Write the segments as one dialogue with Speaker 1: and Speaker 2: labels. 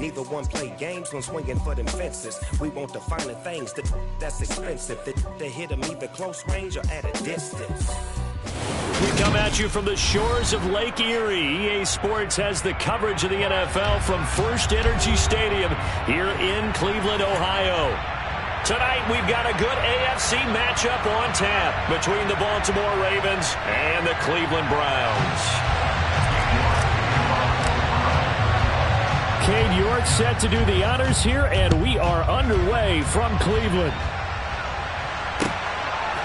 Speaker 1: Neither one play games when swinging for them fences. We want the finer things, that's expensive. They hit them either close range or at a distance.
Speaker 2: We come at you from the shores of Lake Erie. EA Sports has the coverage of the NFL from First Energy Stadium here in Cleveland, Ohio. Tonight, we've got a good AFC matchup on tap between the Baltimore Ravens and the Cleveland Browns. Cade York set to do the honors here, and we are underway from Cleveland.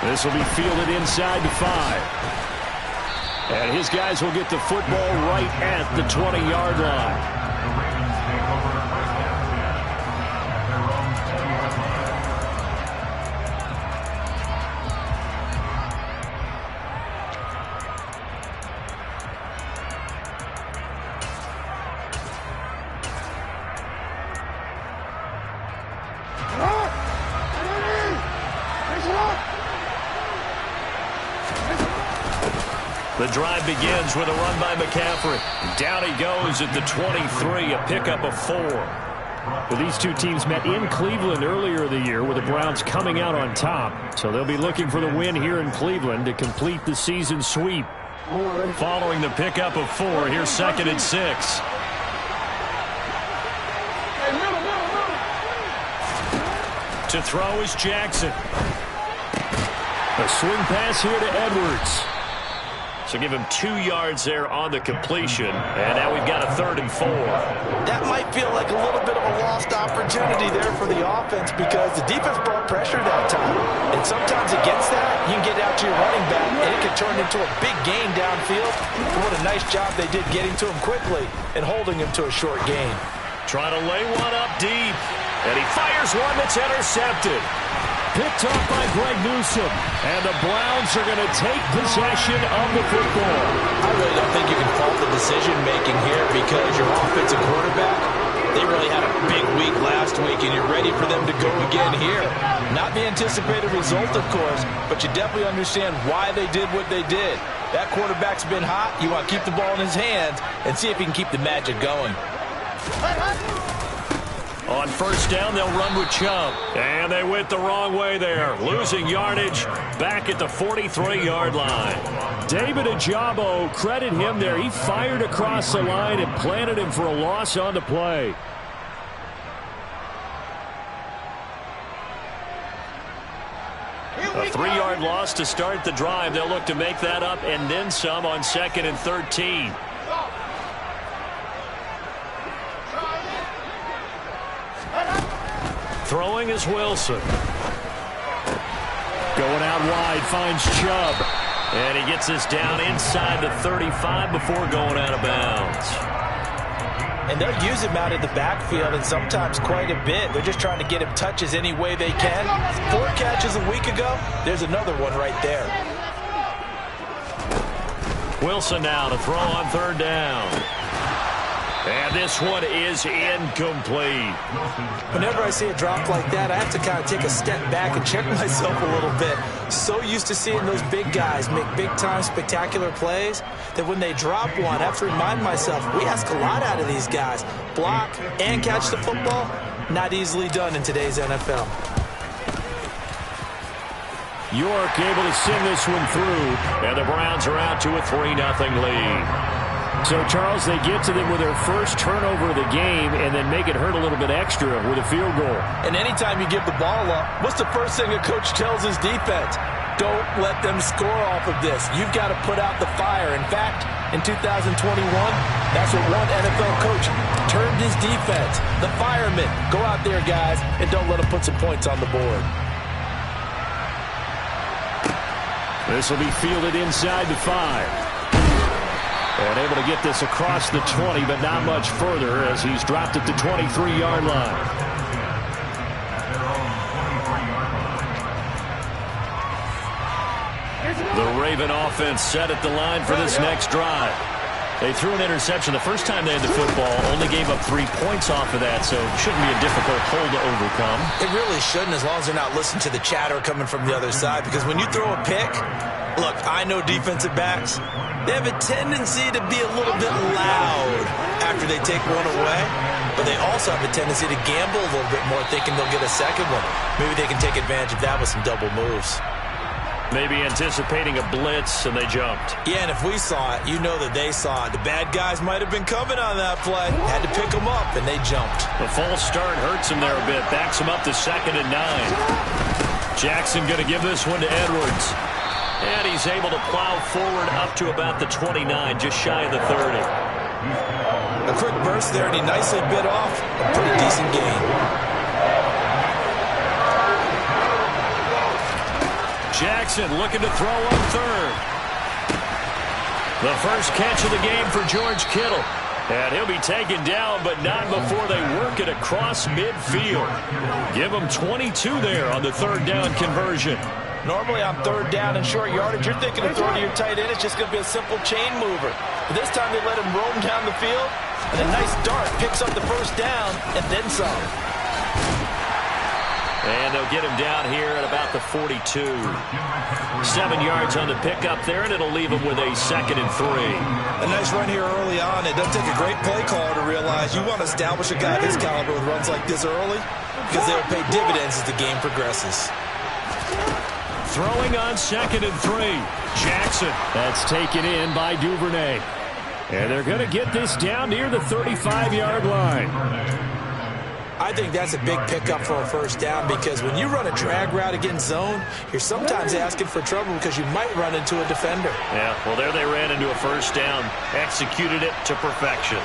Speaker 2: This will be fielded inside the 5. And his guys will get the football right at the 20-yard line. The drive begins with a run by McCaffrey. Down he goes at the 23, a pickup of 4. Well, these two teams met in Cleveland earlier in the year with the Browns coming out on top. So they'll be looking for the win here in Cleveland to complete the season sweep. Following the pickup of 4, here's 2nd and 6. To throw is Jackson. A swing pass here to Edwards. So give him 2 yards there on the completion. And now we've got a 3rd and 4.
Speaker 3: That might feel like a little bit of a lost opportunity there for the offense because the defense brought pressure that time. And sometimes against that, you can get out to your running back, and it can turn into a big gain downfield. What a nice job they did getting to him quickly and holding him to a short gain.
Speaker 2: Trying to lay one up deep. And he fires one that's intercepted. Picked off by Greg Newsome. And the Browns are going to take possession of the football.
Speaker 3: I really don't think you can fault the decision-making here because your offensive quarterback, they really had a big week last week, and you're ready for them to go again here. Not the anticipated result, of course, but you definitely understand why they did what they did. That quarterback's been hot. You want to keep the ball in his hands and see if he can keep the magic going.
Speaker 2: On first down, they'll run with Chubb. And they went the wrong way there. Losing yardage back at the 43-yard line. David Ajabo, credit him there. He fired across the line and planted him for a loss on the play. A 3-yard loss to start the drive. They'll look to make that up and then some on 2nd and 13. Throwing is Wilson. Going out wide, finds Chubb. And he gets this down inside the 35 before going out of bounds.
Speaker 3: And they'll use him out of the backfield, and sometimes quite a bit. They're just trying to get him touches any way they can. 4 catches a week ago. There's another one right there.
Speaker 2: Wilson now to throw on 3rd down. And this one is incomplete.
Speaker 3: Whenever I see a drop like that, I have to kind of take a step back and check myself a little bit. So used to seeing those big guys make big-time spectacular plays that when they drop one, I have to remind myself, we ask a lot out of these guys. Block and catch the football, not easily done in today's NFL.
Speaker 2: York able to send this one through, and the Browns are out to a 3-0 lead. So, Charles, they get to them with their first turnover of the game and then make it hurt a little bit extra with a field goal.
Speaker 3: And anytime you give the ball up, what's the first thing a coach tells his defense? Don't let them score off of this. You've got to put out the fire. In fact, in 2021, that's what one NFL coach termed his defense. The firemen. Go out there, guys, and don't let them put some points on the board.
Speaker 2: This will be fielded inside the 5. And able to get this across the 20, but not much further as he's dropped at the 23-yard line. The Raven offense set at the line for this next drive. They threw an interception the first time they had the football, only gave up 3 points off of that, so it shouldn't be a difficult hole to overcome.
Speaker 3: It really shouldn't, as long as they're not listening to the chatter coming from the other side, because when you throw a pick, look, I know defensive backs, they have a tendency to be a little bit loud after they take one away, but they also have a tendency to gamble a little bit more, thinking they'll get a second one. Maybe they can take advantage of that with some double moves.
Speaker 2: Maybe anticipating a blitz, and they jumped.
Speaker 3: Yeah, and if we saw it, you know that they saw it. The bad guys might have been coming on that play. Had to pick them up, and they jumped.
Speaker 2: The false start hurts him there a bit. Backs him up to 2nd and 9. Jackson going to give this one to Edwards. And he's able to plow forward up to about the 29, just shy of the 30.
Speaker 3: A quick burst there, and he nicely bit off a pretty decent gain.
Speaker 2: Jackson looking to throw on 3rd. The first catch of the game for George Kittle. And he'll be taken down, but not before they work it across midfield. Give him 22 there on the 3rd down conversion.
Speaker 3: Normally on 3rd down and short yardage, you're thinking of throwing to your tight end. It's just going to be a simple chain mover. But this time they let him roam down the field, and a nice dart picks up the first down and then some.
Speaker 2: And they'll get him down here at about the 42. 7 yards on the pickup there, and it'll leave him with a 2nd and 3.
Speaker 3: A nice run here early on. It doesn't take a great play caller to realize you want to establish a guy of his caliber with runs like this early, because they will pay dividends as the game progresses.
Speaker 2: Throwing on 2nd and 3. Jackson. That's taken in by Duvernay. And they're going to get this down near the 35-yard line.
Speaker 3: I think that's a big pickup for a first down, because when you run a drag route against zone, you're sometimes asking for trouble because you might run into a defender.
Speaker 2: Yeah, well, there they ran into a first down. Executed it to perfection.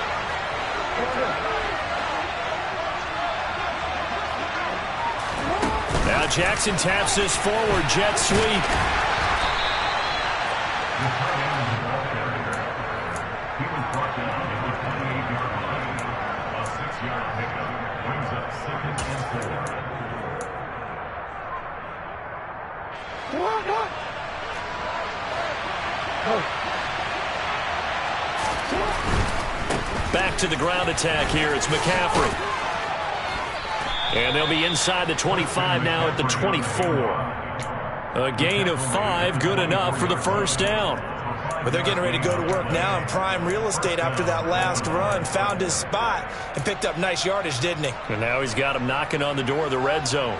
Speaker 2: Now Jackson taps this forward, jet sweep. Back to the ground attack here. It's McCaffrey. And they'll be inside the 25 now at the 24. A gain of 5, good enough for the first down.
Speaker 3: But they're getting ready to go to work now in prime real estate after that last run. Found his spot and picked up nice yardage, didn't he?
Speaker 2: And now he's got him knocking on the door of the red zone.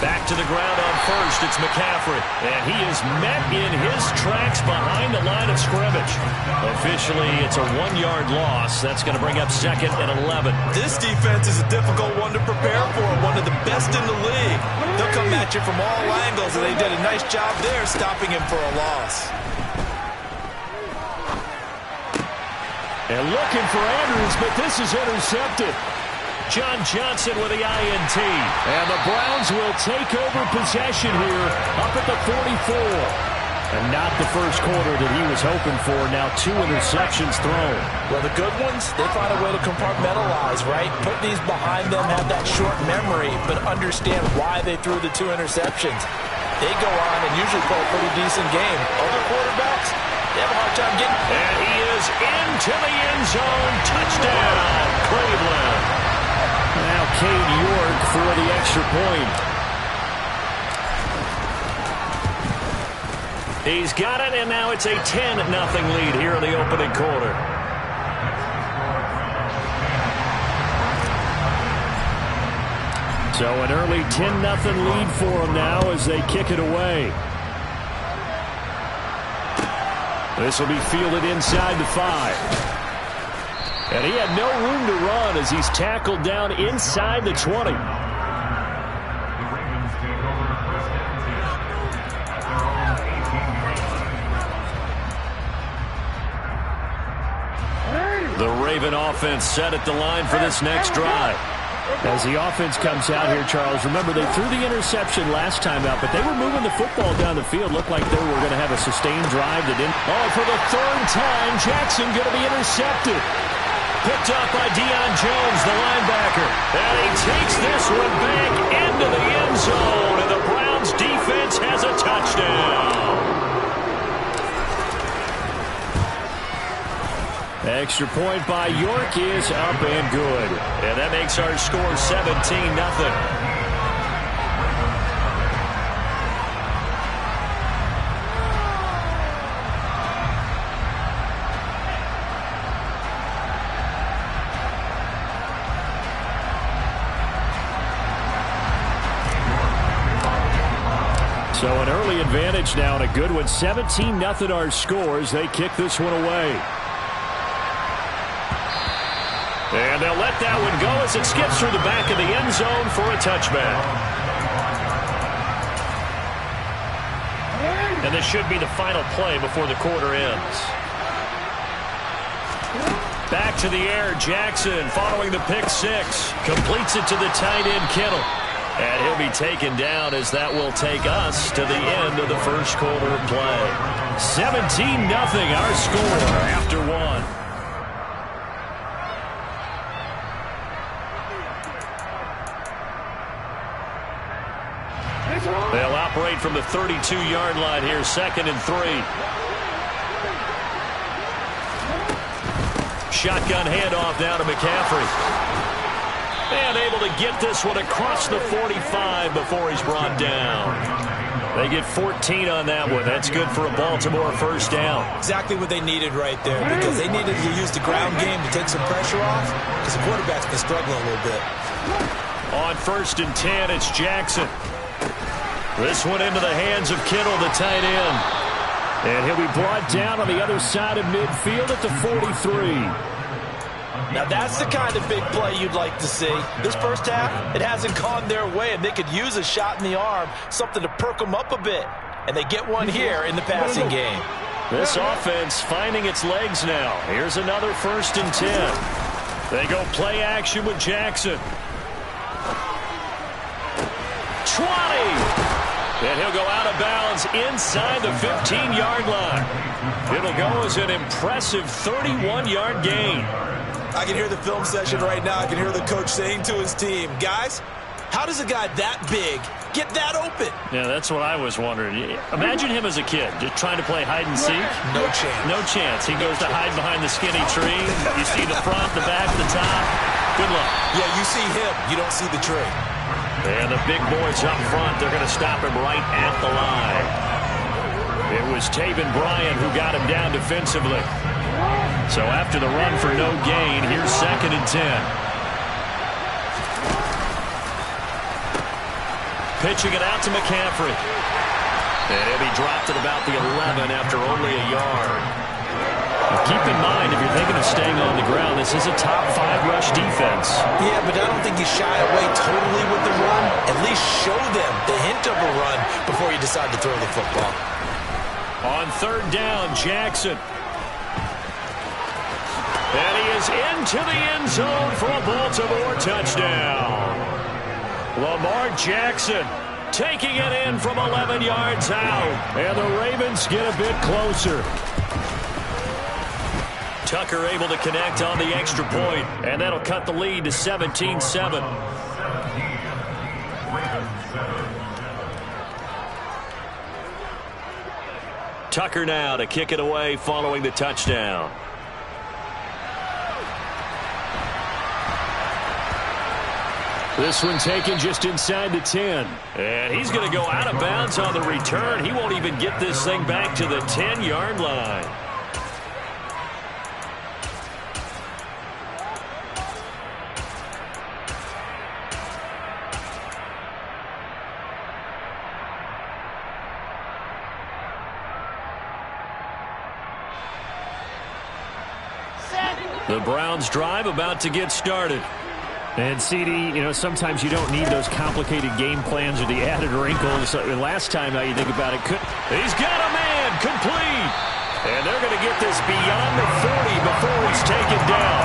Speaker 2: Back to the ground on first. It's McCaffrey. And he is met in his tracks behind the line of scrimmage. Officially, it's a 1-yard loss. That's going to bring up 2nd and 11.
Speaker 3: This defense is a difficult one to prepare for. One of the best in the league. They'll come at you from all angles, and they did a nice job there stopping him for a loss.
Speaker 2: And looking for Andrews, but this is intercepted. John Johnson with the INT. And the Browns will take over possession here up at the 44. And not the first quarter that he was hoping for. Now 2 interceptions thrown.
Speaker 3: Well, the good ones, they find a way to compartmentalize, right? Put these behind them, have that short memory, but understand why they threw the 2 interceptions. They go on and usually play a pretty decent game. Other quarterbacks, they have a hard time getting.
Speaker 2: And he is into the end zone. Touchdown, Cleveland. Now Cade York for the extra point. He's got it, and now it's a 10-0 lead here in the opening quarter. So an early 10-0 lead for them now as they kick it away. This will be fielded inside the 5. And he had no room to run as he's tackled down inside the 20. The Raven offense set at the line for this next drive. As the offense comes out here, Charles, remember they threw the interception last time out, but they were moving the football down the field. Looked like they were going to have a sustained drive that didn't. Oh, for the 3rd time, Jackson going to be intercepted. Picked up by Deion Jones, the linebacker. And he takes this one back into the end zone, and the Browns defense has a touchdown. Extra point by York is up and good. And that makes our score 17-0. So an early advantage now and a good one. 17-0 our scores. They kick this one away. And they'll let that one go as it skips through the back of the end zone for a touchback. And this should be the final play before the quarter ends. Back to the air, Jackson following the pick six. Completes it to the tight end, Kittle. And he'll be taken down as that will take us to the end of the first quarter of play. 17-0 our score after one. They'll operate from the 32-yard line here, 2nd and 3. Shotgun handoff now to McCaffrey. And able to get this one across the 45 before he's brought down. They get 14 on that one. That's good for a Baltimore first down.
Speaker 3: Exactly what they needed right there, because they needed to use the ground game to take some pressure off, because the quarterback's been struggling a little bit.
Speaker 2: On 1st and 10, it's Jackson. This one into the hands of Kittle, the tight end. And he'll be brought down on the other side of midfield at the 43.
Speaker 3: Now that's the kind of big play you'd like to see. This first half, it hasn't gone their way, and they could use a shot in the arm, something to perk them up a bit. And they get one here in the passing game.
Speaker 2: This offense finding its legs now. Here's another 1st and 10. They go play action with Jackson. 20! And he'll go out of bounds inside the 15-yard line. It'll go as an impressive 31-yard gain.
Speaker 3: I can hear the film session right now. I can hear the coach saying to his team, guys, how does a guy that big get that open?
Speaker 2: Yeah, that's what I was wondering. Imagine him as a kid, just trying to play hide and seek.
Speaker 3: No chance.
Speaker 2: No chance. He goes to hide behind the skinny tree. You see the front, the back, the top. Good luck.
Speaker 3: Yeah, you see him. You don't see the tree.
Speaker 2: And the big boys up front, they're going to stop him right at the line. It was Taven Bryan who got him down defensively. So after the run for no gain, here's 2nd and 10. Pitching it out to McCaffrey. And he'll be dropped at about the 11 after only a yard. Keep in mind, if you're thinking of staying on the ground, this is a top 5 rush defense.
Speaker 3: Yeah, but I don't think you shy away totally with the run. At least show them the hint of a run before you decide to throw the football.
Speaker 2: On 3rd down, Jackson. And he is into the end zone for a Baltimore touchdown. Lamar Jackson taking it in from 11 yards out. And the Ravens get a bit closer. Tucker able to connect on the extra point, and that'll cut the lead to 17-7. Tucker now to kick it away following the touchdown. This one taken just inside the 10. And he's going to go out of bounds on the return. He won't even get this thing back to the 10-yard line. The Browns drive about to get started. And CD, sometimes you don't need those complicated game plans or the added wrinkles. Last time, now you think about it, he's got a man complete. And they're going to get this beyond the 40 before he's taken down.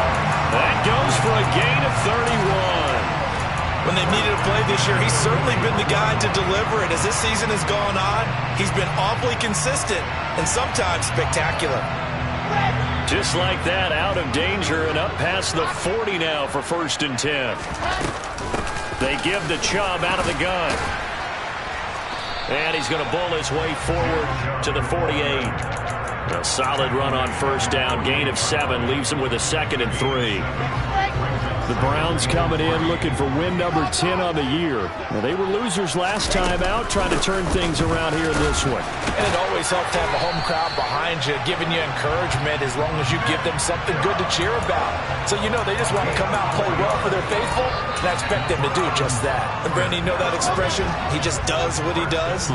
Speaker 2: That goes for a gain of 31.
Speaker 3: When they've needed a play this year, he's certainly been the guy to deliver it. As this season has gone on, he's been awfully consistent and sometimes spectacular.
Speaker 2: Just like that, out of danger and up past the 40 now for 1st and 10. They give the Chubb out of the gun. And he's going to bull his way forward to the 48. A solid run on 1st down, gain of 7, leaves him with a 2nd and 3. The Browns coming in looking for win number 10 on the year. Now, they were losers last time out, trying to turn things around here in this one.
Speaker 3: And it always helps to have a home crowd behind you, giving you encouragement as long as you give them something good to cheer about. So you know they just want to come out and play well for their faithful, and I expect them to do just that. And Brandon, you know that expression? He just does what he does?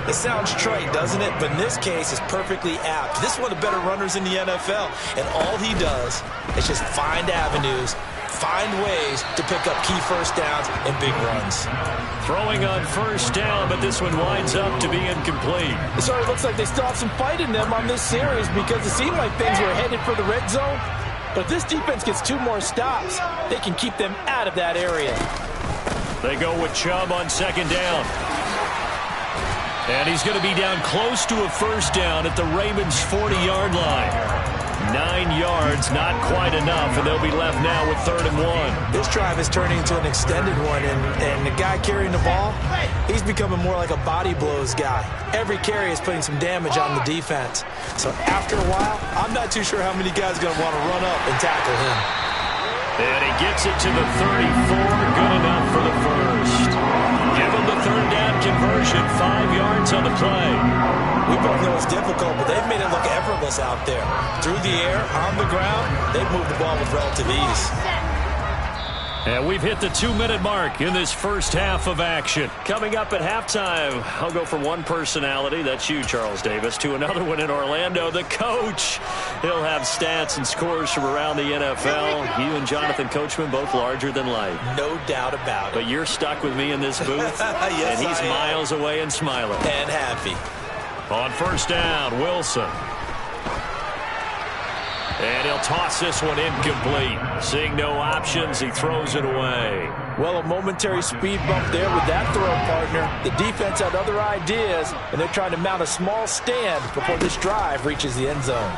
Speaker 3: It sounds trite, doesn't it? But in this case, it's perfectly apt. This is one of the better runners in the NFL, and all he does is just find avenues, find ways to pick up key first downs and big runs.
Speaker 2: Throwing on first down, but this one winds up to be incomplete.
Speaker 3: It sort of looks like they still have some fight in them on this series because it seemed like things were headed for the red zone. But if this defense gets 2 more stops, they can keep them out of that area.
Speaker 2: They go with Chubb on second down. And he's going to be down close to a first down at the Ravens' 40-yard line. 9 yards, not quite enough, and they'll be left now with 3rd and 1.
Speaker 3: This drive is turning into an extended one, and the guy carrying the ball, he's becoming more like a body blows guy. Every carry is putting some damage on the defense. So after a while, I'm not too sure how many guys are going to want to run up and tackle him.
Speaker 2: And he gets it to the 34, good enough for the first. Give him the 3rd down conversion, 5 yards on the play.
Speaker 3: We both know it's difficult, but they've made it look effortless out there. Through the air, on the ground, they've moved the ball with relative ease.
Speaker 2: And we've hit the 2-minute mark in this first half of action. Coming up at halftime, I'll go from one personality, that's you, Charles Davis, to another one in Orlando, the coach. He'll have stats and scores from around the NFL. You and Jonathan Coachman, both larger than life.
Speaker 3: No doubt about it.
Speaker 2: But you're stuck with me in this booth,
Speaker 3: yes,
Speaker 2: and he's miles away and smiling.
Speaker 3: And happy.
Speaker 2: On first down, Wilson. And he'll toss this one incomplete. Seeing no options, he throws it away.
Speaker 3: Well, a momentary speed bump there with that throw, partner. The defense had other ideas, and they're trying to mount a small stand before this drive reaches the end zone.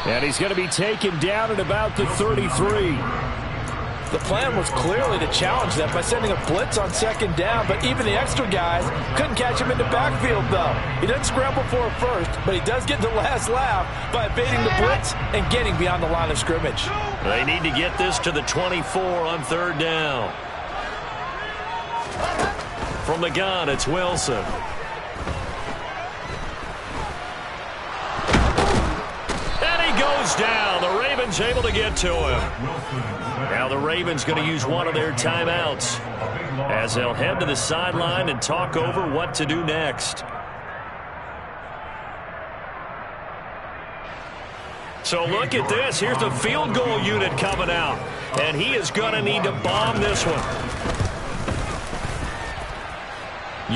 Speaker 2: And he's going to be taken down at about the 33.
Speaker 3: The plan was clearly to challenge them by sending a blitz on second down, but even the extra guys couldn't catch him in the backfield, though. He doesn't scramble for it first, but he does get the last laugh by evading the blitz and getting beyond the line of scrimmage.
Speaker 2: They need to get this to the 24 on 3rd down. From the gun, it's Wilson. And he goes down. The Ravens able to get to him. Now the Ravens going to use one of their timeouts as they'll head to the sideline and talk over what to do next. So look at this. Here's the field goal unit coming out. And he is going to need to bomb this one.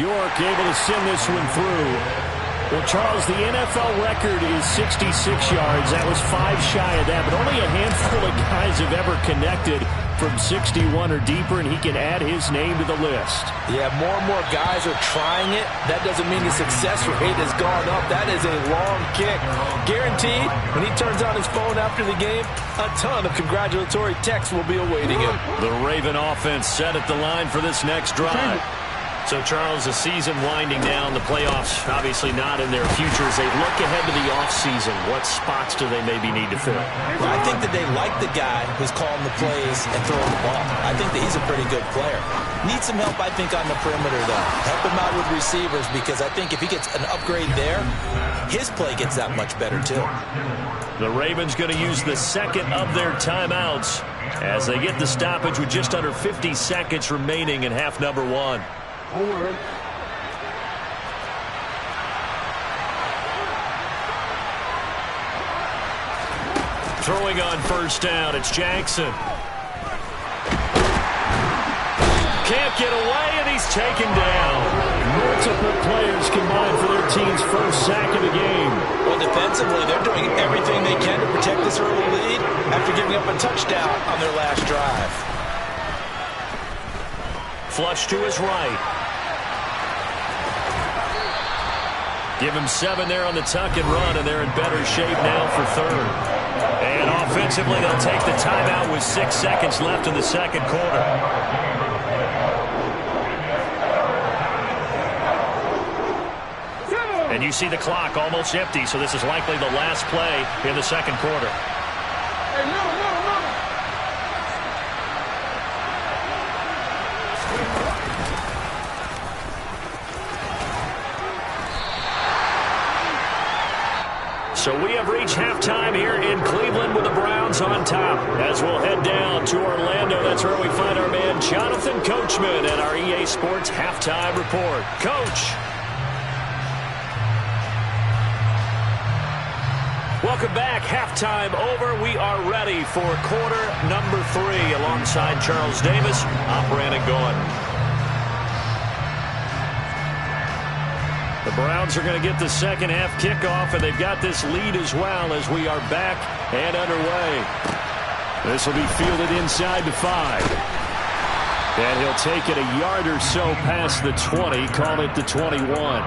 Speaker 2: York able to send this one through. Well, Charles, the NFL record is 66 yards. That was 5 shy of that, but only a handful of guys have ever connected from 61 or deeper, and he can add his name to the list.
Speaker 3: Yeah, more and more guys are trying it. That doesn't mean the success rate has gone up. That is a long kick. Guaranteed, when he turns on his phone after the game, a ton of congratulatory texts will be awaiting him.
Speaker 2: The Raven offense set at the line for this next drive. So, Charles, the season winding down, the playoffs obviously not in their future. As they look ahead to the offseason, what spots do they maybe need to fill?
Speaker 3: Well, I think that they like the guy who's calling the plays and throwing the ball. I think that he's a pretty good player. Needs some help, I think, on the perimeter, though. Help him out with receivers, because I think if he gets an upgrade there, his play gets that much better, too.
Speaker 2: The Ravens going to use the second of their timeouts as they get the stoppage with just under 50 seconds remaining in half number 1. Throwing on first down, it's Jackson. Can't get away, and he's taken down. Multiple players combined for their team's first sack of the game.
Speaker 3: Well, defensively, they're doing everything they can to protect this early lead after giving up a touchdown on their last drive.
Speaker 2: Flush to his right. Give him 7 there on the tuck and run, and they're in better shape now for 3rd. And offensively, they'll take the timeout with 6 seconds left in the second quarter. And you see the clock almost empty, so this is likely the last play in the second quarter. So we have reached halftime here in Cleveland with the Browns on top. As we'll head down to Orlando, that's where we find our man Jonathan Coachman at our EA Sports Halftime Report. Coach. Welcome back. Halftime over. We are ready for quarter number 3 alongside Charles Davis. I'm Brandon Gordon. The Browns are going to get the second half kickoff, and they've got this lead as well as we are back and underway. This will be fielded inside the 5. And he'll take it a yard or so past the 20, call it the 21.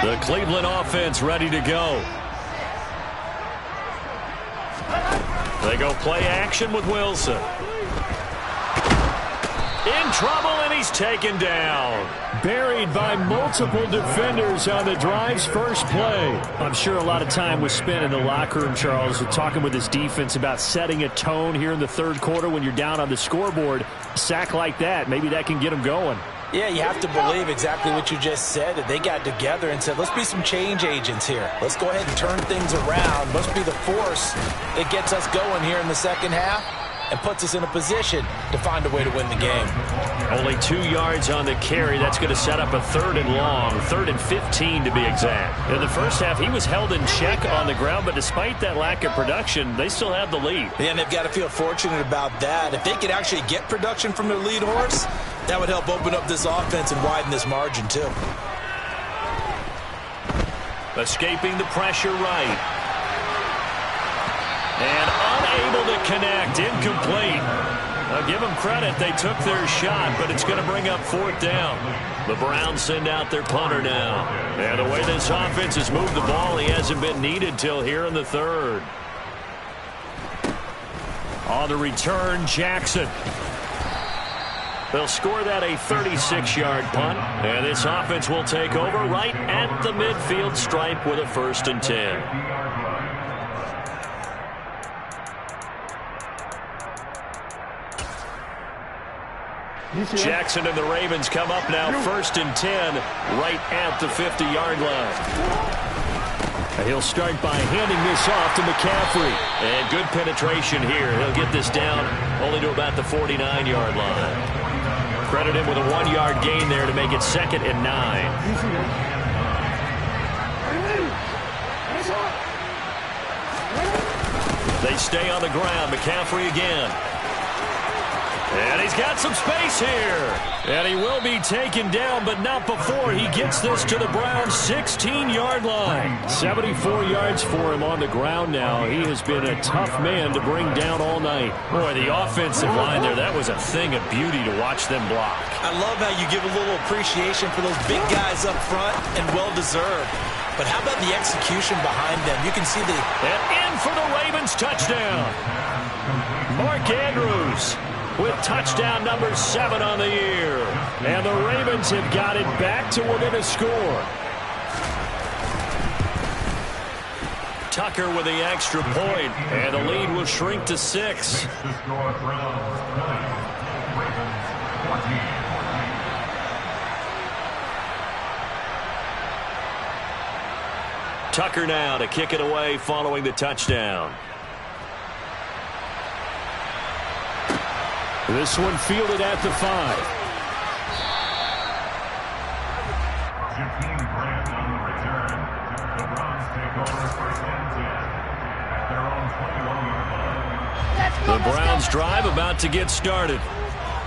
Speaker 2: The Cleveland offense ready to go. They go play action with Wilson. In trouble, and he's taken down. Buried by multiple defenders on the drive's first play. I'm sure a lot of time was spent in the locker room, Charles, talking with his defense about setting a tone here in the third quarter when you're down on the scoreboard. A sack like that, maybe that can get them going.
Speaker 3: Yeah, you have to believe exactly what you just said. That they got together and said, let's be some change agents here. Let's go ahead and turn things around. Must be the force that gets us going here in the second half and puts us in a position to find a way to win the game.
Speaker 2: Only 2 yards on the carry. That's going to set up a 3rd and long, 3rd and 15 to be exact. In the first half, he was held in check on the ground, but despite that lack of production, they still have the lead.
Speaker 3: Yeah, and they've got to feel fortunate about that. If they could actually get production from their lead horse, that would help open up this offense and widen this margin too.
Speaker 2: Escaping the pressure right. And unable to connect, incomplete. I'll give them credit, they took their shot, but it's going to bring up 4th down. The Browns send out their punter now. And the way this offense has moved the ball, he hasn't been needed till here in the 3rd. On the return, Jackson. They'll score that a 36-yard punt, and this offense will take over right at the midfield stripe with a 1st and 10. Jackson and the Ravens come up now 1st and 10 right at the 50-yard line. And he'll start by handing this off to McCaffrey. And good penetration here. He'll get this down only to about the 49-yard line. Credit him with a 1-yard gain there to make it 2nd and 9. They stay on the ground. McCaffrey again. And he's got some space here. And he will be taken down, but not before he gets this to the Browns' 16-yard line. 74 yards for him on the ground now. He has been a tough man to bring down all night. Boy, the offensive line there, that was a thing of beauty to watch them block.
Speaker 3: I love how you give a little appreciation for those big guys up front, and well-deserved. But how about the execution behind them? You can see the...
Speaker 2: And in for the Ravens touchdown. Mark Andrews with touchdown number 7 on the year. And the Ravens have got it back to within a score. Tucker with the extra point, and the lead will shrink to 6. Tucker now to kick it away following the touchdown. This one fielded at the 5. The Browns drive about to get started.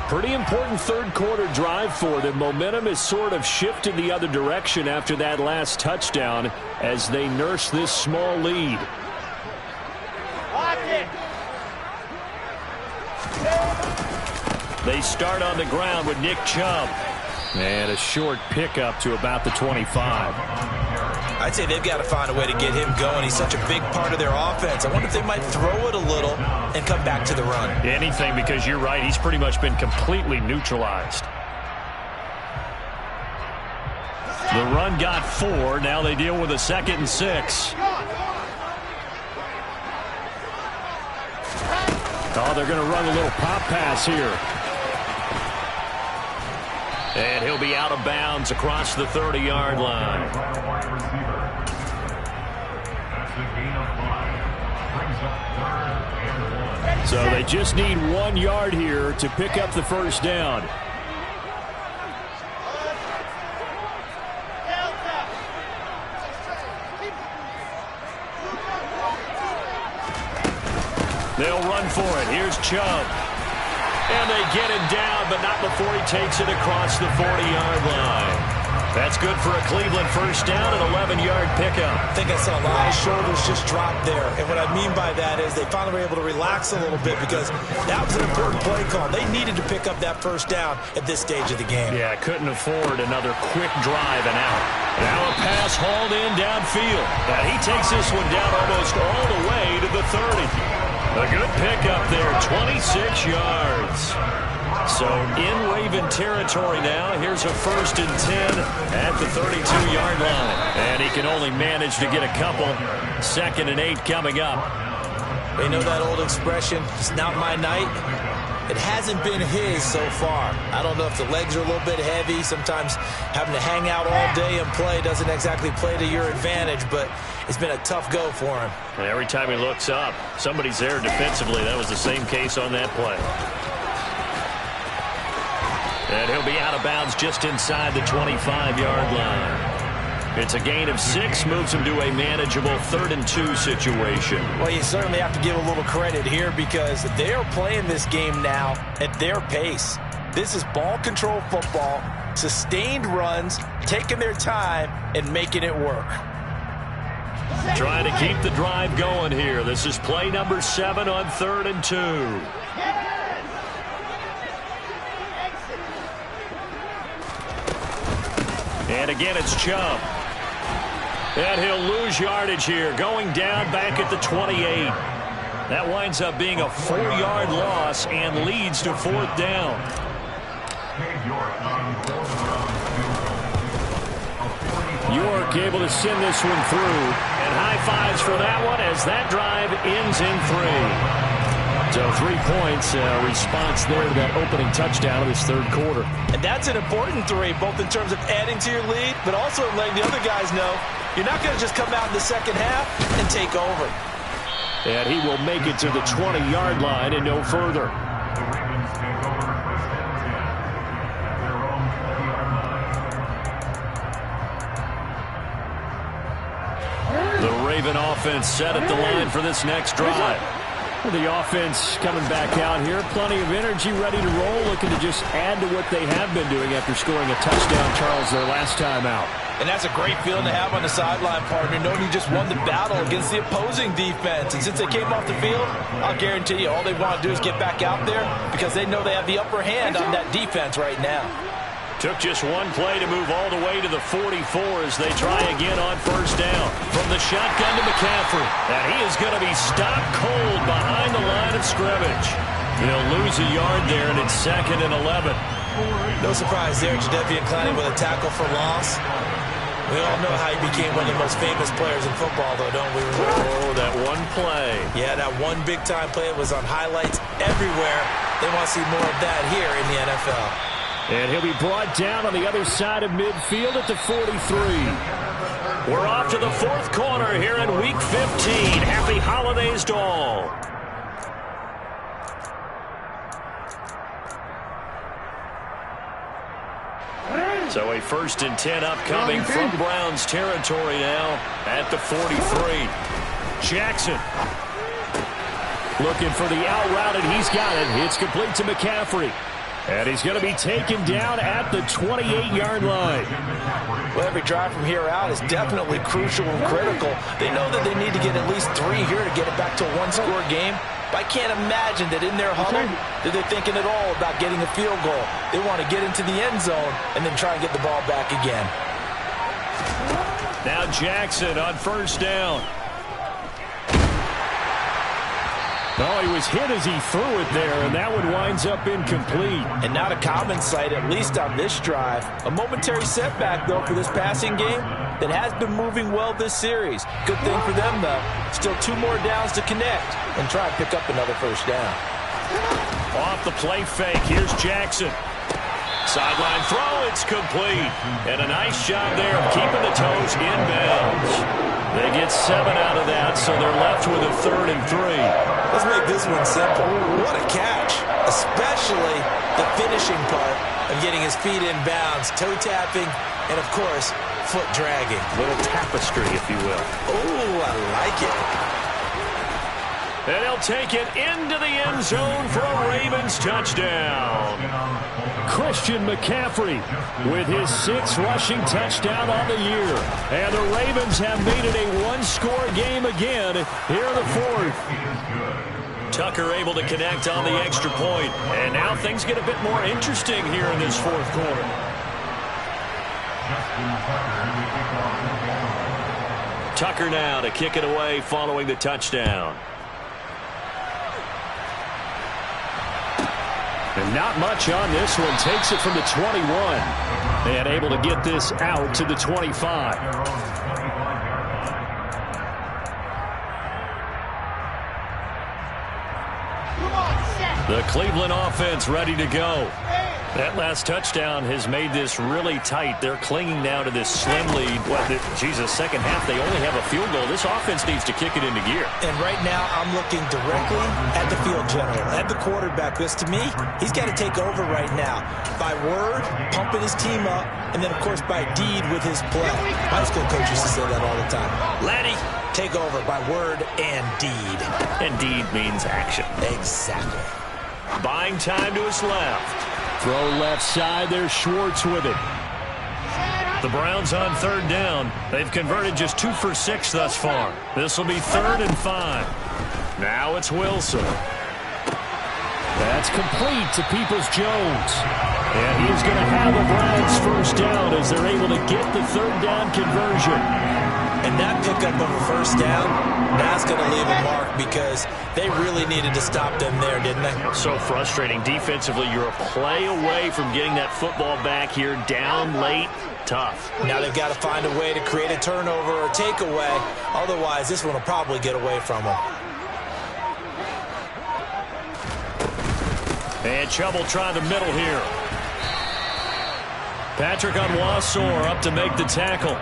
Speaker 2: Pretty important third quarter drive for them. Momentum has sort of shifted the other direction after that last touchdown as they nurse this small lead. They start on the ground with Nick Chubb. And a short pickup to about the 25.
Speaker 3: I'd say they've got to find a way to get him going. He's such a big part of their offense. I wonder if they might throw it a little and come back to the run.
Speaker 2: Anything, because you're right. He's pretty much been completely neutralized. The run got 4. Now they deal with a 2nd and 6. Oh, they're going to run a little pop pass here. And he'll be out of bounds across the 30-yard line. So they just need 1 yard here to pick up the first down. They'll run for it. Here's Chubb. And they get him down, but not before he takes it across the 40-yard line. That's good for a Cleveland first down, an 11-yard pickup.
Speaker 3: I think I saw a lot of shoulders just drop there. And what I mean by that is they finally were able to relax a little bit because that was an important play call. They needed to pick up that first down at this stage of the game.
Speaker 2: Yeah, couldn't afford another quick drive and out. Now a pass hauled in downfield. And he takes this one down almost all the way to the 30. A good pickup there, 26 yards. So in Raven territory now. Here's a 1st and 10 at the 32-yard line. And he can only manage to get a couple. 2nd and 8 coming up.
Speaker 3: They know that old expression, it's not my night. It hasn't been his so far. I don't know if the legs are a little bit heavy. Sometimes having to hang out all day and play doesn't exactly play to your advantage, but it's been a tough go for him.
Speaker 2: And every time he looks up, somebody's there defensively. That was the same case on that play. And he'll be out of bounds just inside the 25-yard line. It's a gain of 6, moves him to a manageable 3rd and 2 situation.
Speaker 3: Well, you certainly have to give a little credit here because they are playing this game now at their pace. This is ball control football, sustained runs, taking their time and making it work.
Speaker 2: Trying to keep the drive going here. This is play number 7 on 3rd and 2. And again, it's Chubb. And he'll lose yardage here, going down back at the 28. That winds up being a 4-yard loss and leads to 4th down. York able to send this one through. And high fives for that one as that drive ends in 3. So 3 points, response there to that opening touchdown of this 3rd quarter.
Speaker 3: And that's an important 3, both in terms of adding to your lead, but also letting the other guys know you're not going to just come out in the second half and take over.
Speaker 2: And he will make it to the 20-yard line and no further. The Raven offense set at the line for this next drive. The offense coming back out here. Plenty of energy, ready to roll, looking to just add to what they have been doing after scoring a touchdown, Charles, their last time out.
Speaker 3: And that's a great feeling to have on the sideline, partner, knowing you just won the battle against the opposing defense. And since they came off the field, I'll guarantee you all they want to do is get back out there because they know they have the upper hand on that defense right now.
Speaker 2: Took just one play to move all the way to the 44 as they try again on 1st down. From the shotgun to McCaffrey. And he is going to be stopped cold behind the line of scrimmage. They'll lose a yard there, and it's 2nd and 11.
Speaker 3: No surprise there, Jadeveon Clowney with a tackle for loss. We all know how he became one of the most famous players in football, though, don't we?
Speaker 2: Oh, that one play.
Speaker 3: Yeah, that one big-time play was on highlights everywhere. They want to see more of that here in the NFL.
Speaker 2: And he'll be brought down on the other side of midfield at the 43. We're off to the 4th quarter here in Week 15. Happy holidays to all. So a 1st and 10 upcoming from Browns territory now at the 43. Jackson looking for the out route, and he's got it. It's complete to McCaffrey. And he's going to be taken down at the 28-yard line.
Speaker 3: Well, every drive from here out is definitely crucial and critical. They know that they need to get at least 3 here to get it back to a one-score game. But I can't imagine that in their huddle that they're thinking at all about getting a field goal. They want to get into the end zone and then try and get the ball back again.
Speaker 2: Now Jackson on 1st down. Oh, he was hit as he threw it there, and that one winds up incomplete.
Speaker 3: And not a common sight, at least on this drive. A momentary setback, though, for this passing game that has been moving well this series. Good thing for them, though. Still 2 more downs to connect and try and pick up another 1st down.
Speaker 2: Off the play fake, here's Jackson. Sideline throw, it's complete. And a nice job there of keeping the toes in bounds. They get 7 out of that, so they're left with a 3rd and 3.
Speaker 3: Let's make this one simple. What a catch, especially the finishing part of getting his feet in bounds, toe tapping, and of course, foot dragging.
Speaker 2: Little tapestry, if you will.
Speaker 3: Oh, I like it.
Speaker 2: And he'll take it into the end zone for a Ravens touchdown. Christian McCaffrey with his 6th rushing touchdown on the year. And the Ravens have made it a one-score game again here in the 4th. Tucker able to connect on the extra point. And now things get a bit more interesting here in this 4th quarter. Tucker now to kick it away following the touchdown. And not much on this one. Takes it from the 21. And able to get this out to the 25. The Cleveland offense ready to go. That last touchdown has made this really tight. They're clinging now to this slim lead. Second half, they only have a field goal. This offense needs to kick it into gear.
Speaker 3: And right now, I'm looking directly at the field general, at the quarterback. Because to me, he's got to take over right now. By word, pumping his team up, and then, of course, by deed with his play. High school coaches used to say that all the time. Laddie, take over by word and deed.
Speaker 2: And deed means action.
Speaker 3: Exactly.
Speaker 2: Buying time to his left. Throw left side, there's Schwartz with it. The Browns on 3rd down. They've converted just 2 for 6 thus far. This will be 3rd and 5. Now it's Wilson. That's complete to Peoples-Jones. And he's going to have the Browns 1st down as they're able to get the 3rd down conversion.
Speaker 3: And that pickup of a 1st down, that's going to leave a mark because they really needed to stop them there, didn't they?
Speaker 2: So frustrating. Defensively, you're a play away from getting that football back here. Down late, tough. Now they've got to find a way to create a turnover or takeaway. Otherwise, this one will probably get away from them. And Chubb will try the middle here. Patrick Onwuasor up to make the tackle.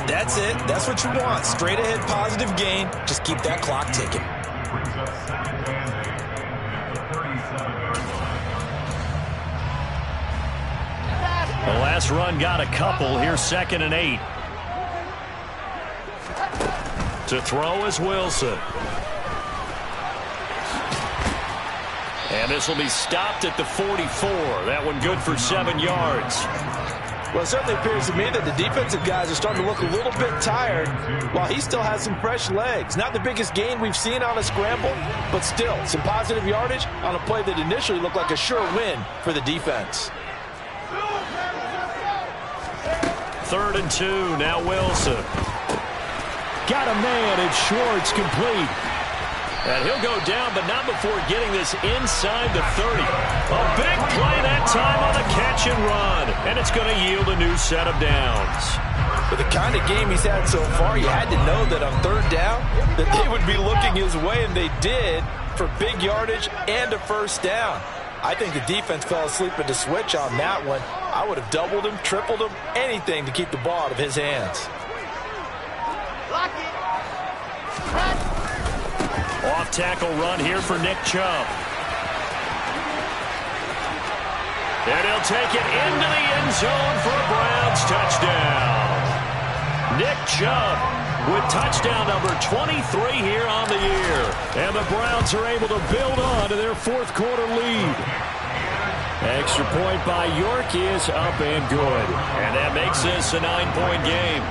Speaker 3: That's it. That's what you want. Straight ahead positive gain. Just keep that clock ticking.
Speaker 2: The last run got a couple. Here's 2nd and 8. To throw is Wilson. And this will be stopped at the 44. That one good for 7 yards.
Speaker 3: Well, it certainly appears to me that the defensive guys are starting to look a little bit tired while he still has some fresh legs. Not the biggest gain we've seen on a scramble, but still some positive yardage on a play that initially looked like a sure win for the defense.
Speaker 2: 3rd and 2, now Wilson. Got a man, and Schwartz complete. And he'll go down, but not before getting this inside the 30. A big play that time on the catch and run. And it's going to yield a new set of downs.
Speaker 3: With the kind of game he's had so far, you had to know that on 3rd down, that they would be looking his way, and they did, for big yardage and a 1st down. I think the defense fell asleep at the switch on that one. I would have doubled him, tripled him, anything to keep the ball out of his hands.
Speaker 2: Off tackle run here for Nick Chubb. And he'll take it into the end zone for a Browns touchdown. Nick Chubb with touchdown number 23 here on the year. And the Browns are able to build on to their 4th quarter lead. Extra point by York is up and good. And that makes this a 9-point game.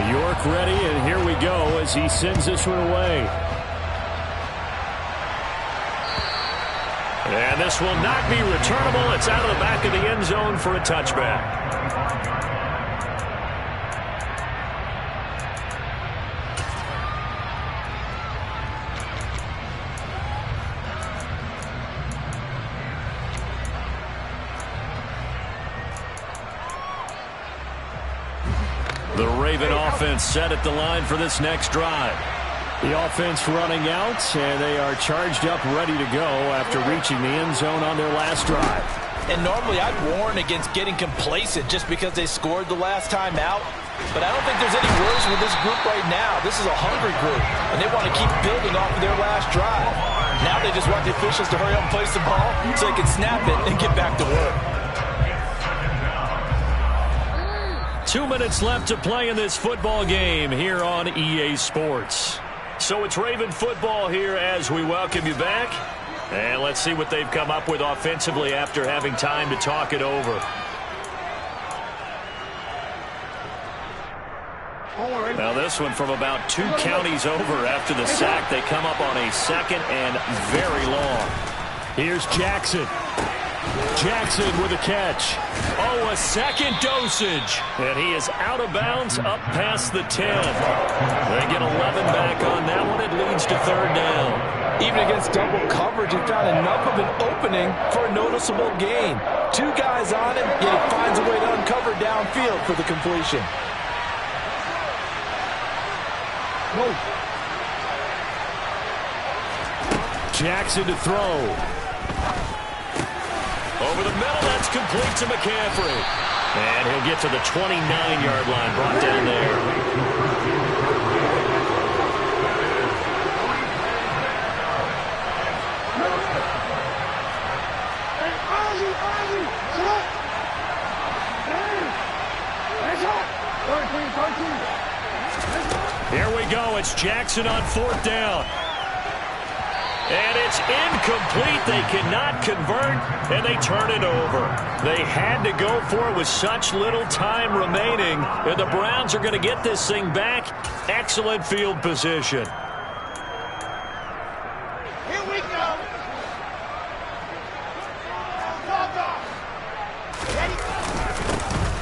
Speaker 2: York ready, and here we go as he sends this one away. And this will not be returnable. It's out of the back of the end zone for a touchback. The Raven offense set at the line for this next drive. The offense running out, and they are charged up, ready to go after reaching the end zone on their last drive.
Speaker 3: And normally I'd warn against getting complacent just because they scored the last time out. But I don't think there's any worries with this group right now. This is a hungry group, and they want to keep building off of their last drive. Now they just want the officials to hurry up and place the ball so they can snap it and get back to work.
Speaker 2: 2 minutes left to play in this football game here on EA Sports. So it's Raven football here as we welcome you back. And let's see what they've come up with offensively after having time to talk it over. Now this one from about 2 counties over after the sack. They come up on a second and very long. Here's Jackson. Jackson with a catch. Oh, a second dosage. And he is out of bounds up past the 10. They get 11 back on that one. It leads to third down.
Speaker 3: Even against double coverage, he found enough of an opening for a noticeable gain. 2 guys on him, yet he finds a way to uncover downfield for the completion.
Speaker 2: Jackson to throw. Over the middle, that's complete to McCaffrey. And he'll get to the 29-yard line, brought down there. Here we go. It's Jackson on 4th down. And it's incomplete. They cannot convert, and they turn it over. They had to go for it with such little time remaining. And the Browns are going to get this thing back. Excellent field position.
Speaker 4: Here we go.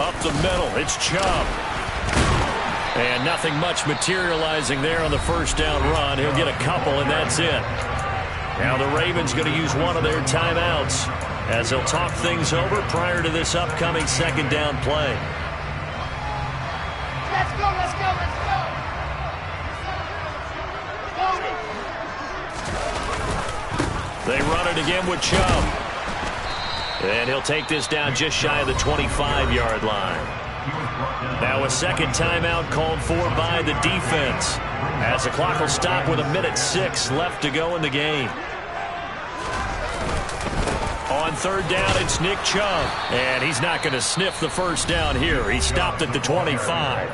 Speaker 2: Up the middle, it's Chubb. And nothing much materializing there on the first down run. He'll get a couple, and that's it. Now the Ravens going to use one of their timeouts as they'll talk things over prior to this upcoming second down play.
Speaker 4: Let's go, let's go, let's go.
Speaker 2: They run it again with Chubb. And he'll take this down just shy of the 25-yard line. Now a second timeout called for by the defense as the clock will stop with 1:06 left to go in the game. On third down, it's Nick Chubb, and he's not going to sniff the first down here. He stopped at the 25.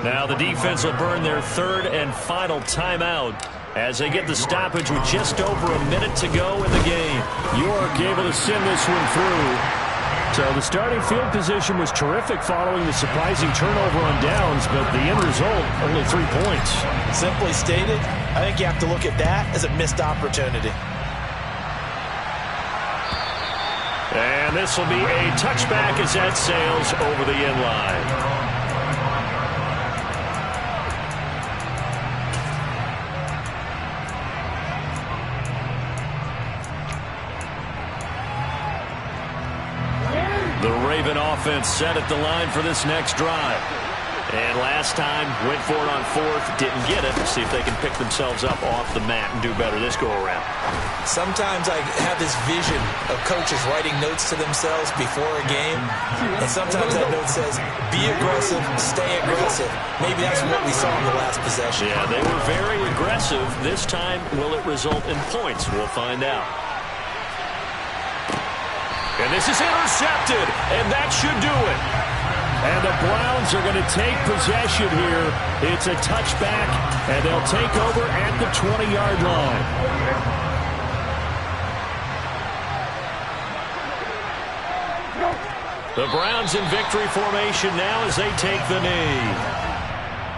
Speaker 2: Now the defense will burn their third and final timeout as they get the stoppage with just over a minute to go in the game. York able to send this one through. So the starting field position was terrific following the surprising turnover on downs, but the end result, only 3 points.
Speaker 3: Simply stated, I think you have to look at that as a missed opportunity.
Speaker 2: And this will be a touchback as that sails over the end line. The Raven offense set at the line for this next drive. And last time, went for it on 4th, didn't get it. See if they can pick themselves up off the mat and do better this go-around.
Speaker 3: Sometimes I have this vision of coaches writing notes to themselves before a game. And sometimes that note says, be aggressive, stay aggressive. Maybe that's what we saw in the last possession.
Speaker 2: Yeah, they were very aggressive. This time, will it result in points? We'll find out. And this is intercepted, and that should do it. And the Browns are going to take possession here. It's a touchback, and they'll take over at the 20-yard line. The Browns in victory formation now as they take the knee.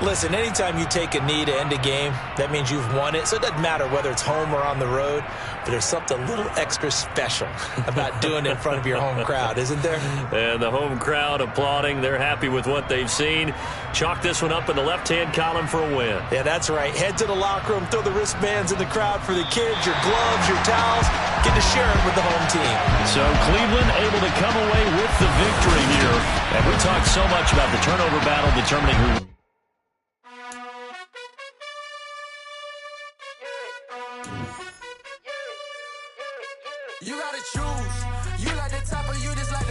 Speaker 3: Listen, anytime you take a knee to end a game, that means you've won it. So it doesn't matter whether it's home or on the road, but there's something a little extra special about doing it in front of your home crowd, isn't there?
Speaker 2: And the home crowd applauding. They're happy with what they've seen. Chalk this one up in the left-hand column for a win.
Speaker 3: Yeah, that's right. Head to the locker room, throw the wristbands in the crowd for the kids, your gloves, your towels. Get to share it with the home team.
Speaker 2: So Cleveland able to come away with the victory here. And we talked so much about the turnover battle determining who...
Speaker 5: You gotta choose. You like the top or you just like